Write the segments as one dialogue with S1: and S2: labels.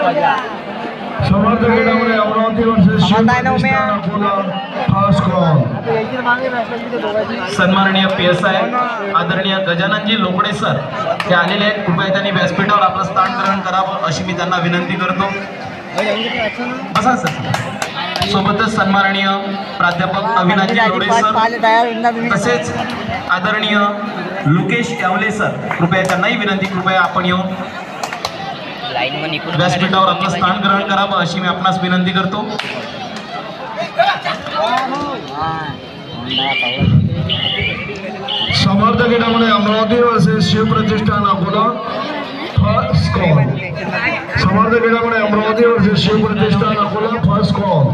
S1: समर्थ क्रीडामध्ये अमरावती वर्सेस
S2: सन्माननीय PSI आदरणीय गजाननजी लोकडे सर हे आलेले आहेत। कृपया त्यांनी व्यासपीठावर आपलं स्थान ग्रहण करावं अशी मी त्यांना विनंती करतो। बसा सर। सोबतच सन्माननीय प्राध्यापक अविनाशजी लोडे सर तसेच आदरणीय लोकेश यावले सर कृपया त्यांनाही विनंती, कृपया आपण येऊन व्यासपीठावर आपलं स्थान ग्रहण करावं अशी मी आपणास विनंती करतो।
S1: समर्थ क्रीडामध्ये Amravati versus Shivpratishthan Akola first call. Samarth क्रीडामध्ये Amravati versus Shivpratishthan Akola first call.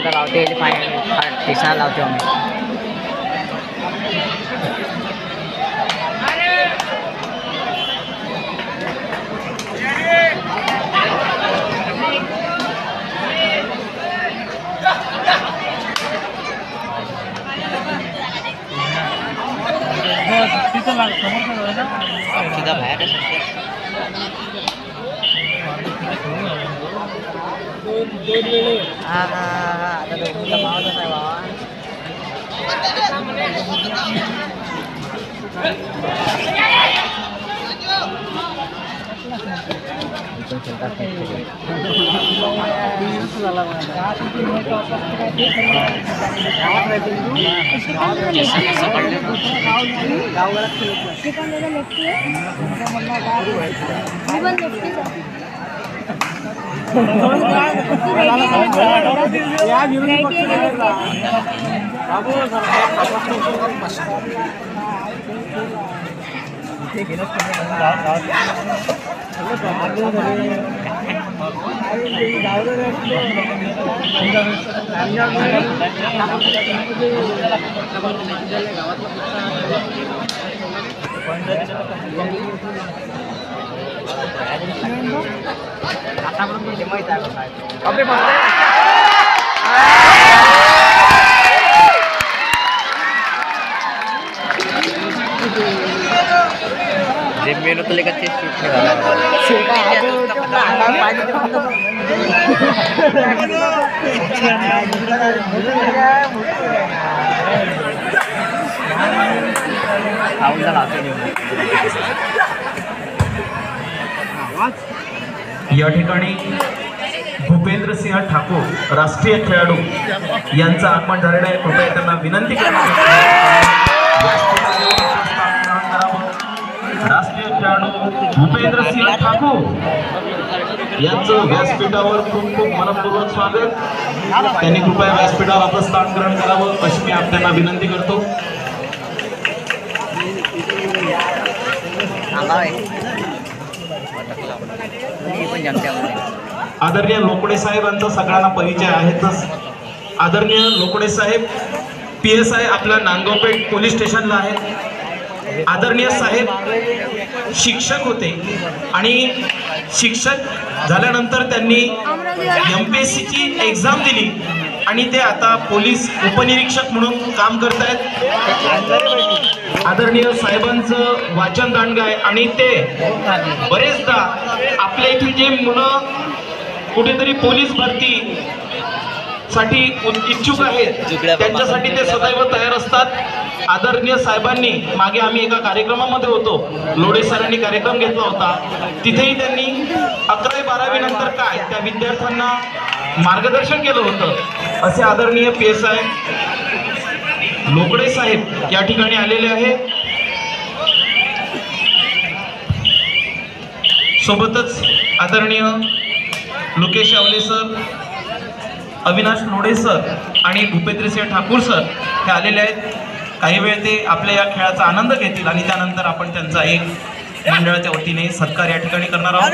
S3: लावते तिसरा लावते आम्ही। सीधा बाहेर आता दोघींचा मावतच आहे बाबा। मेहनत लेकर
S2: या ठिकाणी भूपेंद्रसिंह ठाकूर राष्ट्रीय खेळाडू यांचं आगमन झालेलं आहे। कृपया त्यांना विनंती राष्ट्रीय खेळाडू भूपेंद्रसिंह ठाकूर यांचं व्यासपीठावर खूप खूप मनपूर्वक स्वागत। त्यांनी कृपया व्यासपीठावर आपलं स्थान ग्रहण करावं अशी मी आपल्याला विनंती करतो। आदरणीय लोकडे साहेबांचा सगळ्यांना परिचय आहेतच। आदरणीय लोकडे साहेब PSI आपल्या नांदगावपेठ पोलीस स्टेशनला आहेत। आदरणीय साहेब शिक्षक होते आणि शिक्षक झाल्यानंतर त्यांनी MPSC ची एक्झाम दिली आणि ते आता पोलीस उपनिरीक्षक म्हणून काम करत आहेत। आदरणीय साहेबांचं वाचन दांडगं आहे आणि ते बरेचदा आपल्या इथून जे मुलं कुठेतरी पोलीस भरती साठी इच्छुक आहेत त्यांच्यासाठी ते सदैव तयार असतात। आदरणीय साहेबांनी मागे आम्ही एका कार्यक्रमामध्ये होतो, लोडे सरांनी कार्यक्रम घेतला होता, तिथेही त्यांनी 11वी-12वी नंतर काय त्या विद्यार्थ्यांना मार्गदर्शन केलं होतं। असे आदरणीय PSI लोकडे साहेब या ठिकाणी आलेले आहे। सोबतच आदरणीय लोकेश यावले सर, अविनाश लोडे सर आणि भूपेंद्रसिंह ठाकूर सर हे आलेले आहेत। काही वेळ ते आपल्या या खेळाचा आनंद घेतील आणि त्यानंतर आपण त्यांचा एक मंडळाच्या वतीने सत्कार या ठिकाणी करणार आहोत।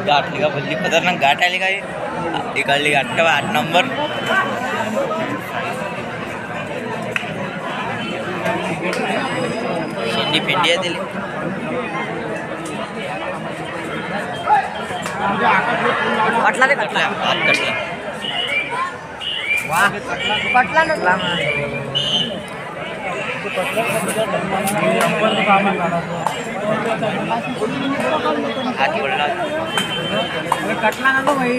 S3: गाठ लिखा बल्ली खतरनाक गाठ आली काय इकडली 8 नंबर शेंडी फेंडी आहे दिली कटला रे कटला हात कटला वाह कटला नसला हात पडला कटला ना तो भाई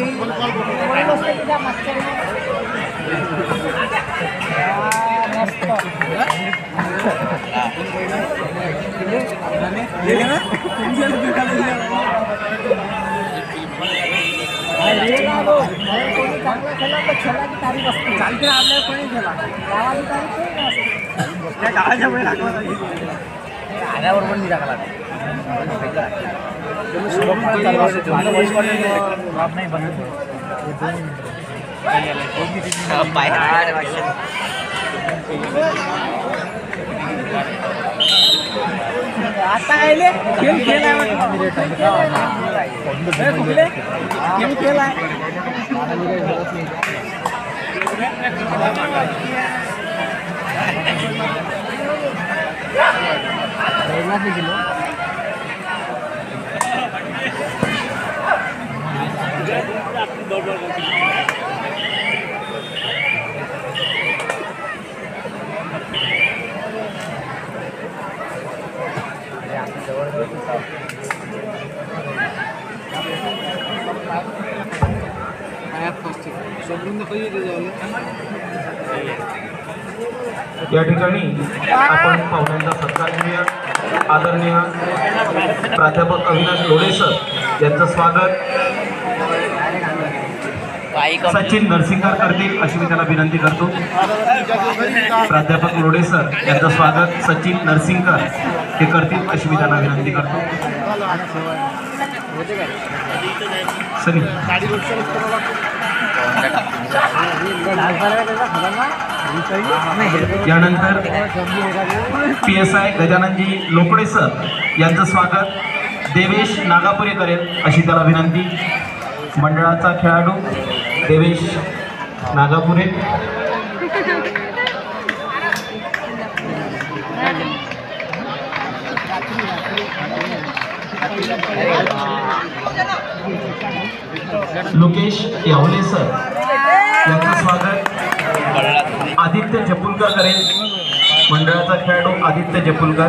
S3: आल्याबरोबर नाही टाकला आता आले खेळ खेळाय खेळ खेळाय
S2: या ठिकाणी आपण पाहुण्यांचा सत्कार करूया. आदरणीय प्राध्यापक अविनाश लोढे सर यांचं स्वागत सचिन नरसिंगर करतील अशी मी त्याला विनंती करतो. प्राध्यापक लोढे सर यांचं स्वागत सचिन नरसिंगर हे करतील अशी मी त्यांना विनंती करतो. सनी यानंतर PSI गजाननजी लोकडे सर यांचं स्वागत देवेश नागापुरे करेल अशी त्याला विनंती. मंडळाचा खेळाडू देवेश नागापुरे. लोकेश यावले सर यांचं स्वागत आदित्य जपुलकर करेल. मंडळाचा खेळाडू आदित्य जपुलकर.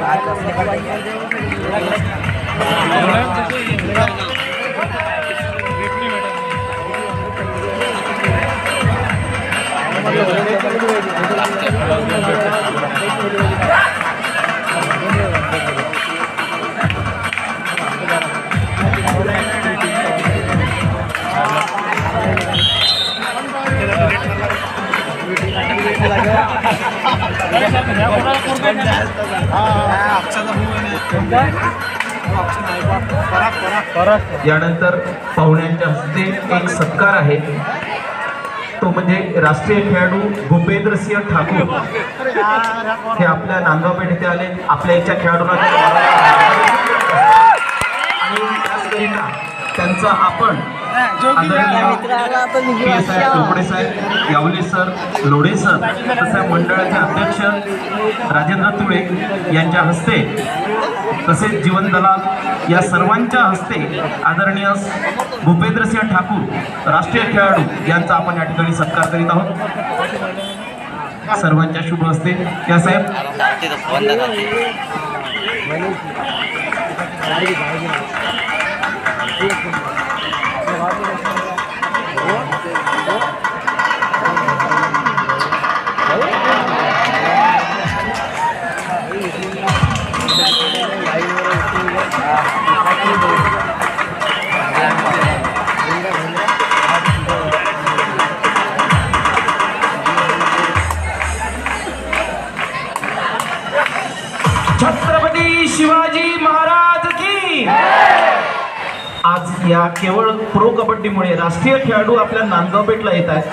S2: यानंतर पाहुण्यांच्या हस्ते एक सत्कार आहे, तो म्हणजे राष्ट्रीय खेळाडू भूपेंद्रसिंह ठाकूर हे आपल्या नांदगाव पेठ येथे आले. आपल्या इथच्या खेळाडूंना आणि त्याचकरिता त्यांचा आपण PSI लोकडे साहेब, यावले सर, लोढे सर तसेच मंडळाचे अध्यक्ष राजेंद्र तुळे यांच्या हस्ते तसेच जीवन दलाल या सर्वांच्या हस्ते आदरणीय भूपेंद्रसिंह ठाकूर राष्ट्रीय खेळाडू यांचा आपण या ठिकाणी सत्कार करीत आहोत. सर्वांच्या शुभ हस्ते या साहेब. छत्रपती शिवाजी महाराज की. आज या केवळ प्रो कबड्डीमुळे राष्ट्रीय खेळाडू आपल्या नांदगाव पेठला येत आहेत.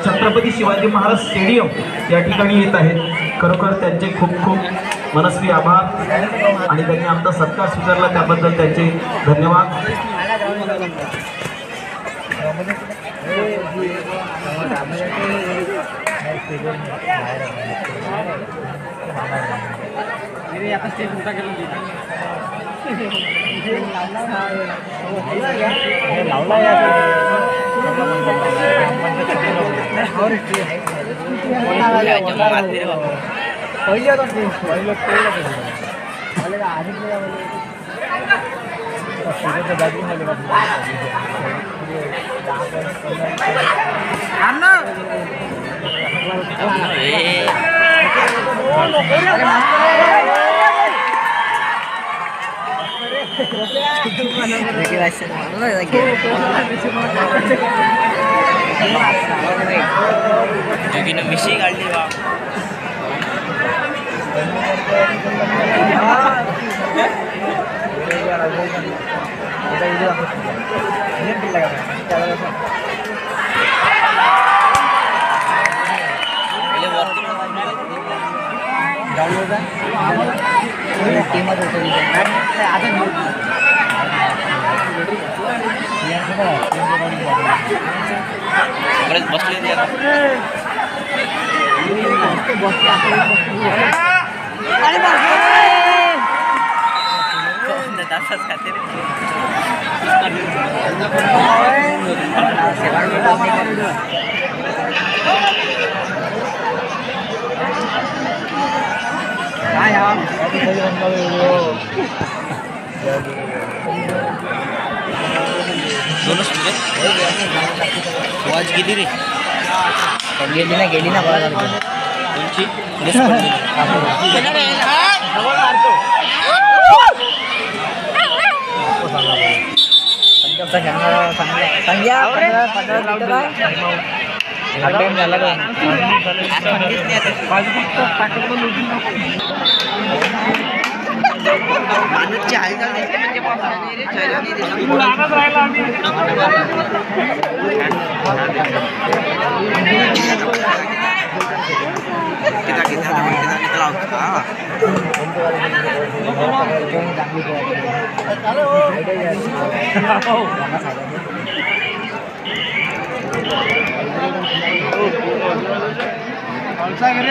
S2: छत्रपती शिवाजी महाराज स्टेडियम या ठिकाणी येत आहेत. खरोखर त्यांचे खूप खूप मनस्वी आभार आणि त्यांनी आमचा सत्कार स्वीकारला त्याबद्दल त्यांचे धन्यवाद.
S3: आता स्टेज मोठा केला पहिली होता पहिलं आधी मिशी काढली बा बसले खाते गेली रे गेली ना बघा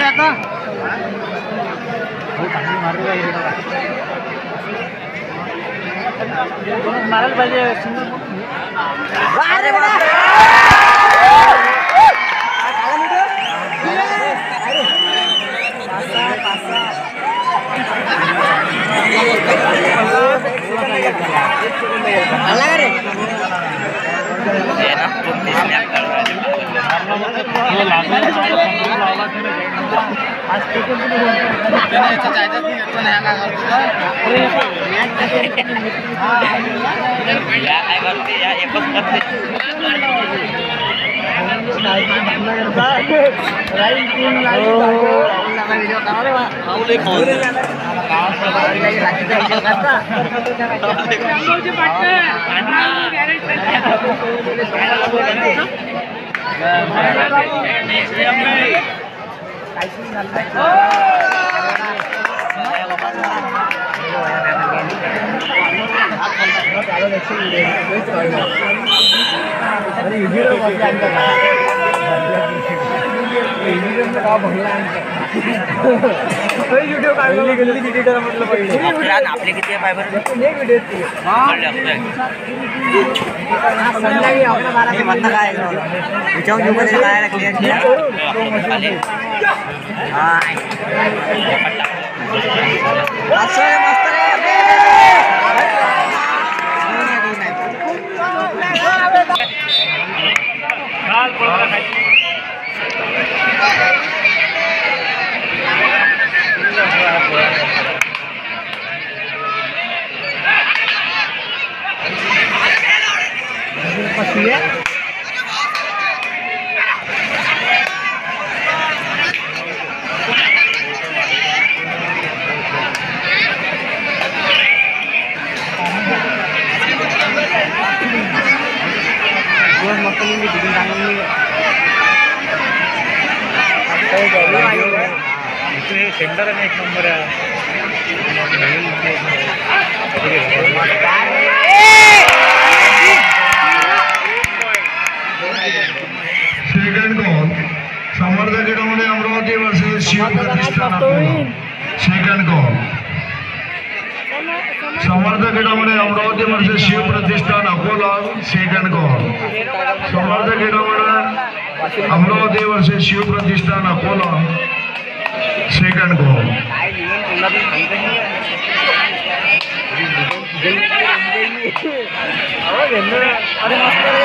S3: आता मारायला पाहिजे व्हिडिओ काढले गेले एडिटर म्हटलं पहिले आपले किती पाय बरं व्हिडिओ सेंटर आहे एक नंबर
S1: सेकंड कॉल समर्थ क्रीडामध्ये Amravati versus Shivpratishthan Akola second call. Samarth क्रीडामध्ये Amravati versus Shivpratishthan Akola second call. Samarth क्रीडामध्ये Amravati versus Shivpratishthan Akola second call.
S3: अरे मस्त रे.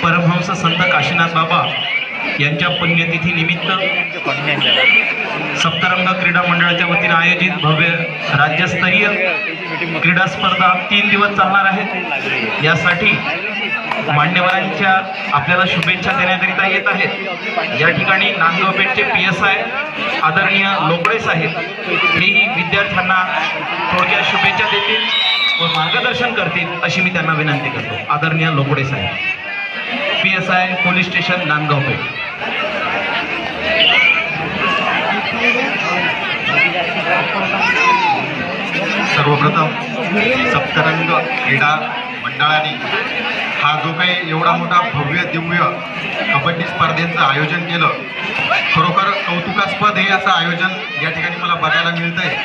S2: परमहंस संत काशीनाथ बाबा यांच्या पुण्यतिथी निमित्त सप्तरंग क्रीडा मंडळाच्या वतीने आयोजित भव्य राज्यस्तरीय क्रीडा स्पर्धा 3 दिवस चालणार आहेत. यासाठी मान्यवरांच्या आपल्याला शुभेच्छा देण्याकरिता येत आहेत. या ठिकाणी नांदगाव पेठचे PSI आदरणीय लोकडे साहेब हेही विद्यार्थ्यांना थोडक्यात शुभेच्छा देतील व मार्गदर्शन करतील अशी मी त्यांना विनंती करतो. आदरणीय लोकडे साहेब, PSI police station Nandgaon Peth.
S4: सर्वप्रथम सप्तरंग क्रीडा मंडळाने हा जो काही एवढा मोठा भव्य दिव्य कबड्डी स्पर्धेचं आयोजन केलं, खरोखर कौतुकास्पद हे असं आयोजन या ठिकाणी मला बघायला मिळतंय.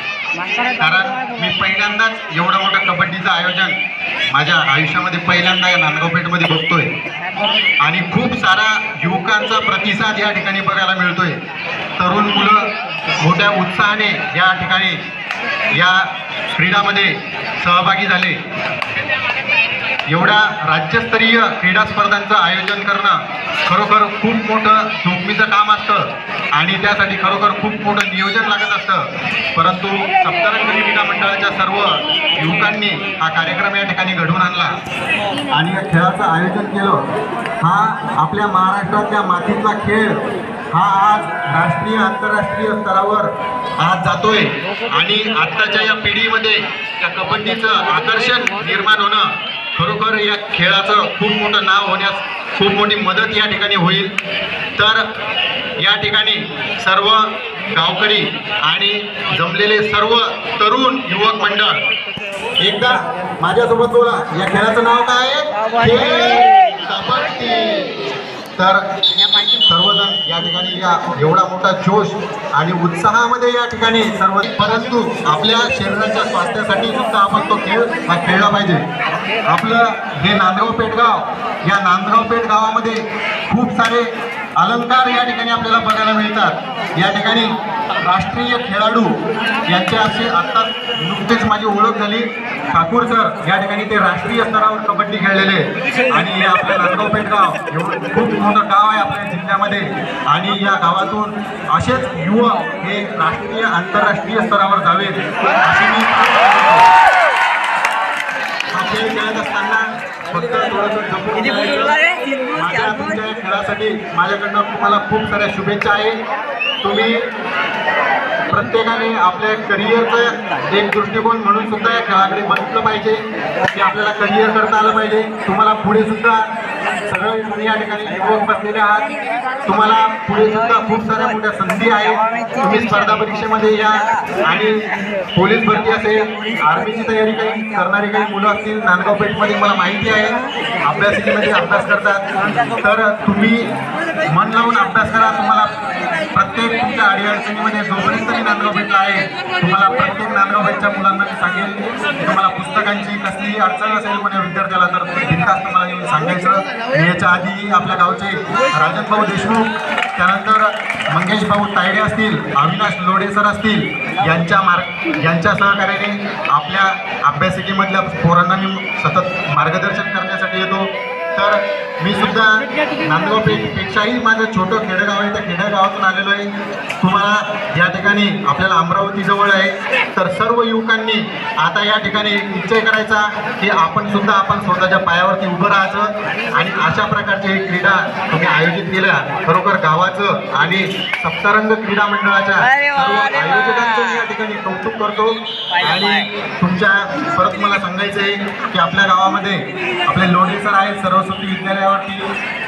S4: कारण मी पहिल्यांदाच एवढं मोठं कबड्डीचं आयोजन माझ्या आयुष्यामध्ये पहिल्यांदा या नांदगाव पेठमध्ये बघतोय आणि खूप सारा युवकांचा प्रतिसाद या ठिकाणी बघायला मिळतोय. तरुण मुलं मोठ्या उत्साहाने या ठिकाणी या क्रीडामध्ये सहभागी झाले. एवढ्या राज्यस्तरीय क्रीडा स्पर्धांचं आयोजन करणं खरोखर खूप मोठं जोखमीचं काम असतं आणि त्यासाठी खरोखर खूप मोठं नियोजन लागत असतं. परंतु सप्तरंग क्रीडा मंडळाच्या सर्व युवकांनी हा कार्यक्रम या ठिकाणी घडवून आणला आणि या खेळाचं आयोजन केलं. हा आपल्या महाराष्ट्रातल्या मातीतला खेळ हा आज राष्ट्रीय आंतरराष्ट्रीय स्तरावर आज जातोय आणि आत्ताच्या या पिढीमध्ये त्या कबड्डीचं आकर्षण निर्माण होणं खरोखर या खेळाचं खूप मोठं नाव होण्यास खूप मोठी मदत या ठिकाणी होईल. तर या ठिकाणी सर्व गावकरी आणि जमलेले सर्व तरुण युवक मंडळ एकदा माझ्यासोबत बोला, या खेळाचं नाव काय आहे? कबड्डी. तर सर्वजण या ठिकाणी या एवढा मोठा जोश आणि उत्साहामध्ये या ठिकाणी सर्व, परंतु आपल्या शरीराच्या स्वास्थ्यासाठी सुद्धा आपण तो खेळ हा खेळला पाहिजे. आपलं हे नांदगाव पेठ गाव, या नांदगाव पेठ गावामध्ये खूप सारे अलंकार या ठिकाणी आपल्याला बघायला मिळतात. या ठिकाणी राष्ट्रीय खेळाडू यांच्या अशी आत्ता नुकतीच माझी ओळख झाली. ठाकूर सर या ठिकाणी ते राष्ट्रीय स्तरावर कबड्डी खेळलेले आणि हे आपलं नांदगाव पेठ गाव एवढं खूप मोठं गाव आहे आपल्या जिल्ह्यामध्ये आणि या गावातून असेच युवक हे राष्ट्रीय आंतरराष्ट्रीय स्तरावर जावेत अशी मी हा खेळ खेळत असताना फक्त थोडंसं जपून माझ्या तुमच्या या खेळासाठी माझ्याकडनं तुम्हाला खूप साऱ्या शुभेच्छा आहे. तुम्ही प्रत्येकाने आपल्या करिअरचं एक दृष्टिकोन म्हणून सुद्धा या खेळाकडे बघितलं पाहिजे की आपल्याला करिअर करता आलं पाहिजे. तुम्हाला पुढे सुद्धा सगळे तुम्ही या ठिकाणी युवक बसलेले आहात, तुम्हाला पुढे सुद्धा खूप साऱ्या मोठ्या संधी आहेत. तुम्ही स्पर्धा परीक्षेमध्ये या आणि पोलीस भरती असेल, आर्मीची तयारी काही करणारी काही मुलं असतील नांदगाव पेठमध्ये मला माहिती आहे अभ्यासिकेमध्ये अभ्यास करतात. तर तुम्ही मन लावून अभ्यास करा. तुम्हाला प्रत्येक तुमच्या अडीअडचणीमध्ये जोपर्यंत मी नांदगाव पेठला आहे तुम्हाला प्रत्येक नांदगाव पेठच्या मुलांना मी सांगेल की तुम्हाला पुस्तकांची कसलीही अडचण असेल कोणत्या विद्यार्थ्याला तर बिनधास्त मला येऊन सांगायचं. याच्या आधी आपल्या गावचे राजन भाऊ देशमुख, त्यानंतर मंगेश भाऊ तायडे असतील, अविनाश लोढे सर असतील, यांच्या सहकार्याने आपल्या अभ्यासिकेमधल्या पोरांना मी सतत मार्गदर्शन करण्यासाठी येतो. तर मी सुद्धा नांदगाव पेठपेक्षाही माझं छोटं खेडेगाव आहे, त्या खेडेगावातून आलेलो आहे. तुम्हाला या ठिकाणी आपल्याला अमरावती जवळ आहे. तर सर्व युवकांनी आता या ठिकाणी निश्चय करायचा की आपण स्वतःच्या पायावरती उभं राहायचं आणि अशा प्रकारचे क्रीडा तुम्ही आयोजित केल्या खरोखर गावाचं आणि सप्तरंग क्रीडा मंडळाच्या सर्व आयोजकांचं या ठिकाणी कौतुक करतो. आणि तुमच्या परत मला सांगायचं आहे की आपल्या गावामध्ये आपले लोढे सर आहेत, सरस्वती विद्यालयावरती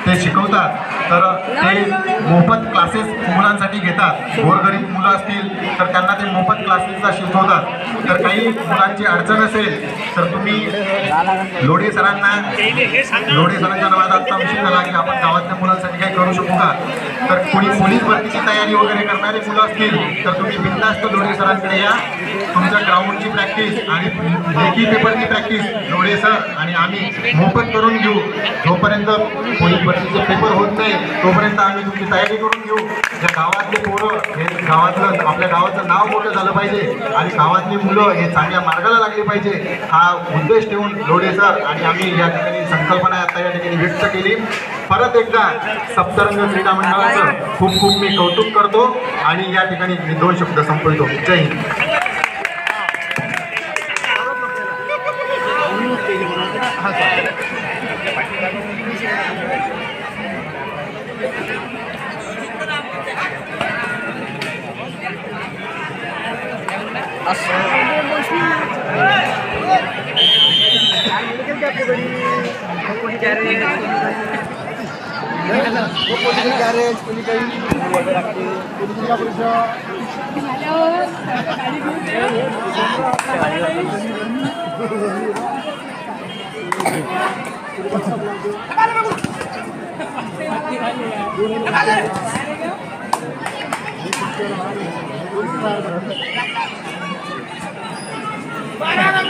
S4: ते शिकवतात. तर ते मोफत क्लासेस मुलांसाठी घेतात. गोरगरीब मुलं असतील तर त्यांना ते मोफत क्लासेसला शिकवतात. तर काही मुलांची अडचण असेल तर तुम्ही लोढे सरांच्या नावाचा आत्ता विषय झाला की आपण गावातल्या मुलांसाठी काही करू शकू का. तर कोणी पोलीस भरतीची तयारी वगैरे करणारे मुलं असतील तर तुम्ही बिनधास्त लोढे सरांकडे या. तुमच्या ग्राउंडची प्रॅक्टिस आणि लेखी पेपरची प्रॅक्टिस लोढे सर आणि आम्ही मोफत करून घेऊ. जोपर्यंत पोलीस भरतीचे पेपर होत नाही तोपर्यंत आम्ही तुमची तयारी करून घेऊ. ज्या गावातले पोरं हे गावातलं आपल्या गावाचं नाव मोठं झालं पाहिजे आणि गावातली मुलं हे चांगल्या मार्गाला लागली पाहिजे हा उद्देश ठेवून लोढे सर आणि आम्ही या ठिकाणी संकल्पना आता या ठिकाणी व्यक्त केली. परत एकदा सप्तरंग क्रीडा मंडळाचं खूप खूप मी कौतुक करतो आणि या ठिकाणी मी 2 शब्द संपवतो. जय हिंद.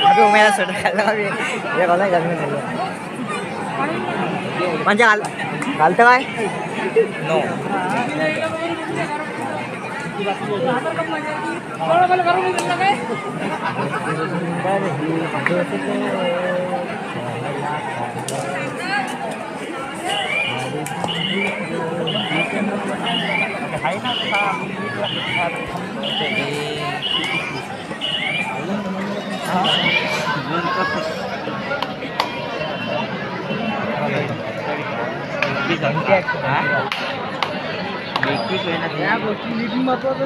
S3: अभी मेरा स्वेटर खाला अभी ये वाला गर्मी झाली म्हणजे घालतं काय नो या गोष्टी नीट महत्वाचं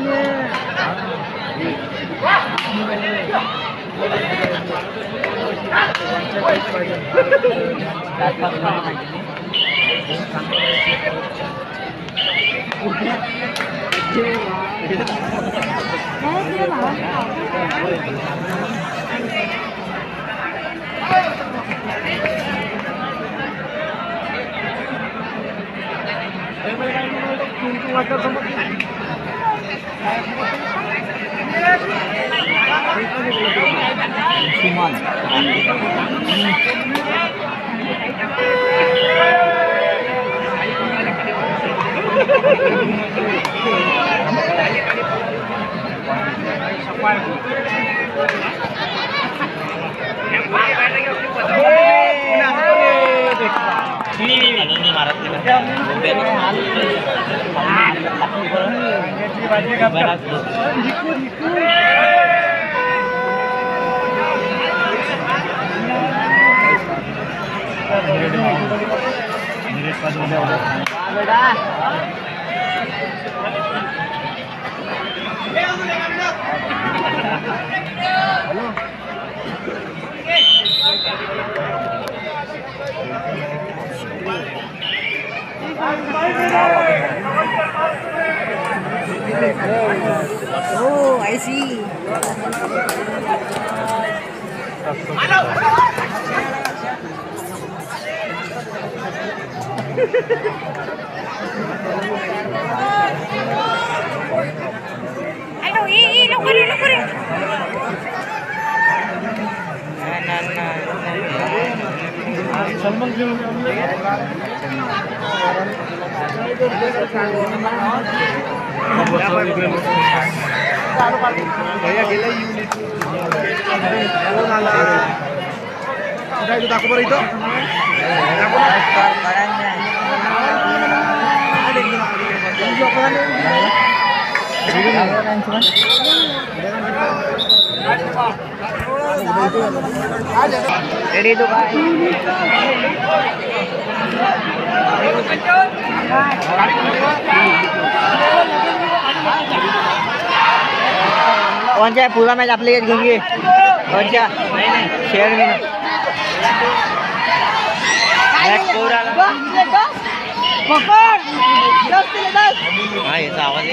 S3: Oh, I see.
S5: Aduh, lukuri.
S3: Salman दाखव बरं इथं रेडी तो काय कोणच्या पुरा मॅच आपल्या घेऊन घे कोणच्या शेअर घे ना हा याचा आवाज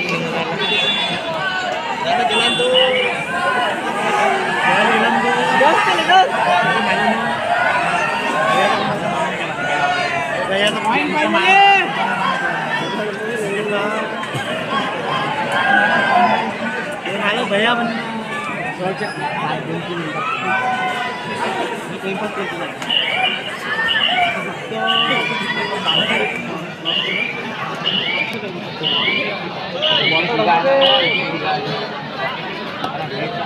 S3: भैया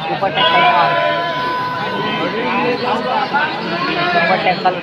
S3: ऊपर टैकल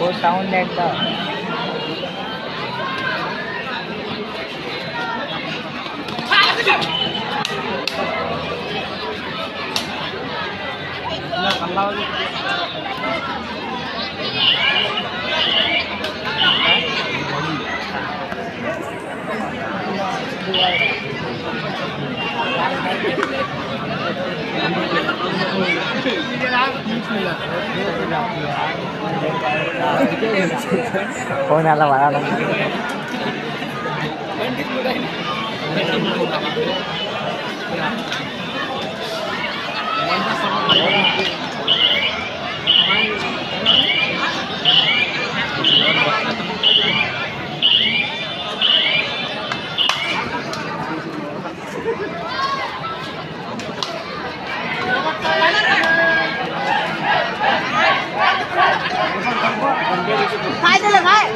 S3: वो साउंड एकदा फोन आला मला काय झालं काय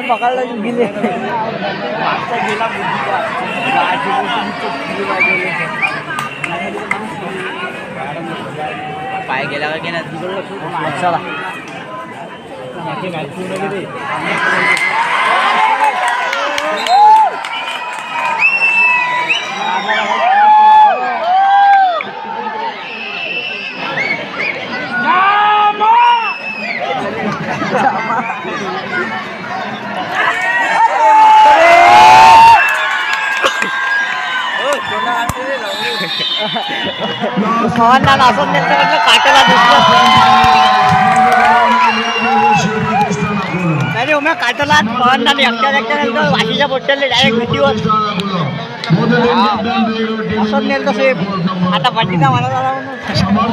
S3: पकडला गेले पाय गेल्यावर की नाही चला पवनला नाचून नेलं म्हटलं काटाला अरे उम्या काटाला पवनला एकट्या वाशीच्या बोट्याला डायरेक्ट भीतीवर असं नेलं तसे आता पाठीचा मला झाला म्हणून